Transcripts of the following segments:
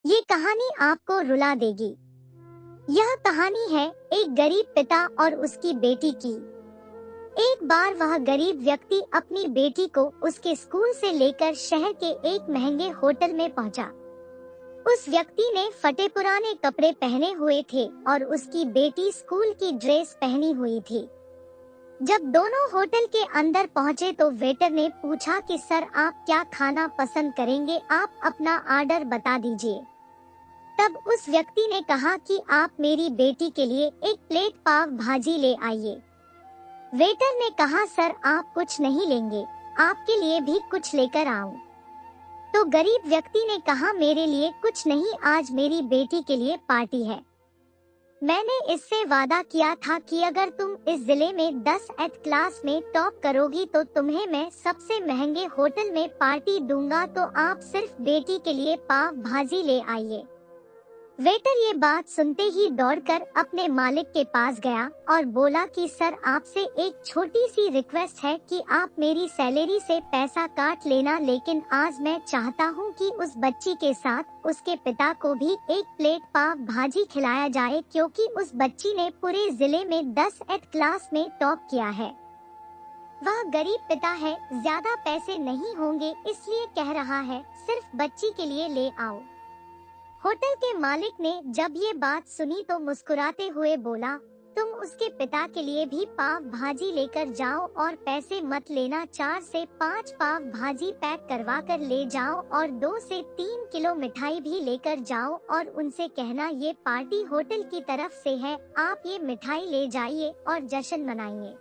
ये कहानी आपको रुला देगी। यह कहानी है एक गरीब पिता और उसकी बेटी की। एक बार वह गरीब व्यक्ति अपनी बेटी को उसके स्कूल से लेकर शहर के एक महंगे होटल में पहुंचा। उस व्यक्ति ने फटे पुराने कपड़े पहने हुए थे और उसकी बेटी स्कूल की ड्रेस पहनी हुई थी। जब दोनों होटल के अंदर पहुंचे तो वेटर ने पूछा कि सर, आप क्या खाना पसंद करेंगे, आप अपना ऑर्डर बता दीजिए। तब उस व्यक्ति ने कहा कि आप मेरी बेटी के लिए एक प्लेट पाव भाजी ले आइए। वेटर ने कहा, सर आप कुछ नहीं लेंगे, आपके लिए भी कुछ लेकर आऊं। तो गरीब व्यक्ति ने कहा, मेरे लिए कुछ नहीं, आज मेरी बेटी के लिए पार्टी है। मैंने इससे वादा किया था कि अगर तुम इस जिले में 10th क्लास में टॉप करोगी तो तुम्हें मैं सबसे महंगे होटल में पार्टी दूंगा, तो आप सिर्फ बेटी के लिए पाव भाजी ले आइए। वेटर ये बात सुनते ही दौड़कर अपने मालिक के पास गया और बोला कि सर, आपसे एक छोटी सी रिक्वेस्ट है कि आप मेरी सैलरी से पैसा काट लेना, लेकिन आज मैं चाहता हूं कि उस बच्ची के साथ उसके पिता को भी एक प्लेट पाव भाजी खिलाया जाए, क्योंकि उस बच्ची ने पूरे जिले में 10th क्लास में टॉप किया है। वह गरीब पिता है, ज्यादा पैसे नहीं होंगे, इसलिए कह रहा है सिर्फ बच्ची के लिए ले आओ। होटल के मालिक ने जब ये बात सुनी तो मुस्कुराते हुए बोला, तुम उसके पिता के लिए भी पाव भाजी लेकर जाओ और पैसे मत लेना, 4 से 5 पाव भाजी पैक करवा कर ले जाओ और 2 से 3 किलो मिठाई भी लेकर जाओ और उनसे कहना ये पार्टी होटल की तरफ से है, आप ये मिठाई ले जाइए और जश्न मनाइए।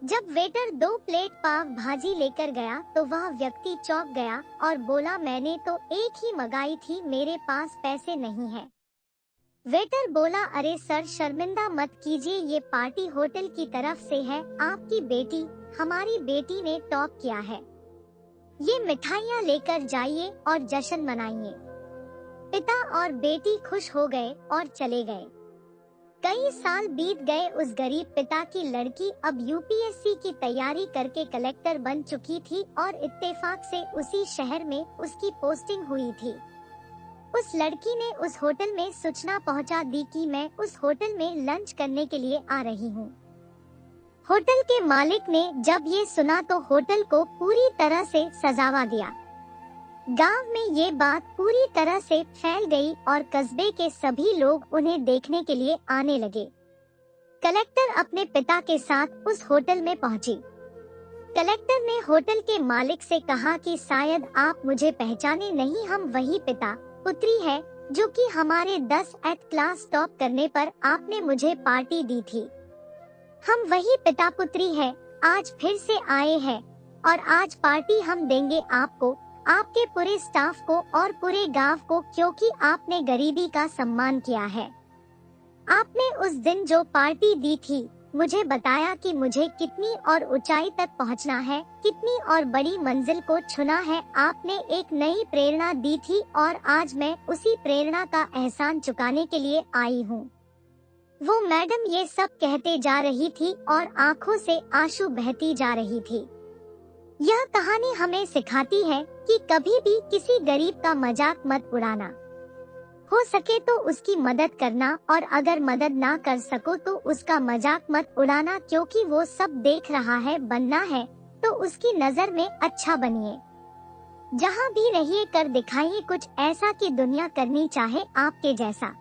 जब वेटर 2 प्लेट पाव भाजी लेकर गया तो वह व्यक्ति चौंक गया और बोला, मैंने तो एक ही मंगाई थी, मेरे पास पैसे नहीं है। वेटर बोला, अरे सर, शर्मिंदा मत कीजिए, ये पार्टी होटल की तरफ से है, आपकी बेटी, हमारी बेटी ने टॉप किया है, ये मिठाइयाँ लेकर जाइए और जश्न मनाइए। पिता और बेटी खुश हो गए और चले गए। कई साल बीत गए। उस गरीब पिता की लड़की अब यूपीएससी की तैयारी करके कलेक्टर बन चुकी थी और इत्तेफाक से उसी शहर में उसकी पोस्टिंग हुई थी। उस लड़की ने उस होटल में सूचना पहुंचा दी कि मैं उस होटल में लंच करने के लिए आ रही हूं। होटल के मालिक ने जब ये सुना तो होटल को पूरी तरह से सजावा दिया। गांव में ये बात पूरी तरह से फैल गई और कस्बे के सभी लोग उन्हें देखने के लिए आने लगे। कलेक्टर अपने पिता के साथ उस होटल में पहुंची। कलेक्टर ने होटल के मालिक से कहा कि शायद आप मुझे पहचाने नहीं, हम वही पिता पुत्री है जो कि हमारे 10th क्लास टॉप करने पर आपने मुझे पार्टी दी थी। हम वही पिता पुत्री है, आज फिर से आए हैं और आज पार्टी हम देंगे आपको, आपके पूरे स्टाफ को और पूरे गांव को, क्योंकि आपने गरीबी का सम्मान किया है। आपने उस दिन जो पार्टी दी थी, मुझे बताया कि मुझे कितनी और ऊंचाई तक पहुंचना है, कितनी और बड़ी मंजिल को छूना है। आपने एक नई प्रेरणा दी थी और आज मैं उसी प्रेरणा का एहसान चुकाने के लिए आई हूँ। वो मैडम ये सब कहते जा रही थी और आंखों से आंसू बहती जा रही थी। यह कहानी हमें सिखाती है कि कभी भी किसी गरीब का मजाक मत उड़ाना। हो सके तो उसकी मदद करना और अगर मदद ना कर सको तो उसका मजाक मत उड़ाना, क्योंकि वो सब देख रहा है। बनना है तो उसकी नजर में अच्छा बनिए। जहाँ भी रहिए कर दिखाइए कुछ ऐसा कि दुनिया करनी चाहे आपके जैसा।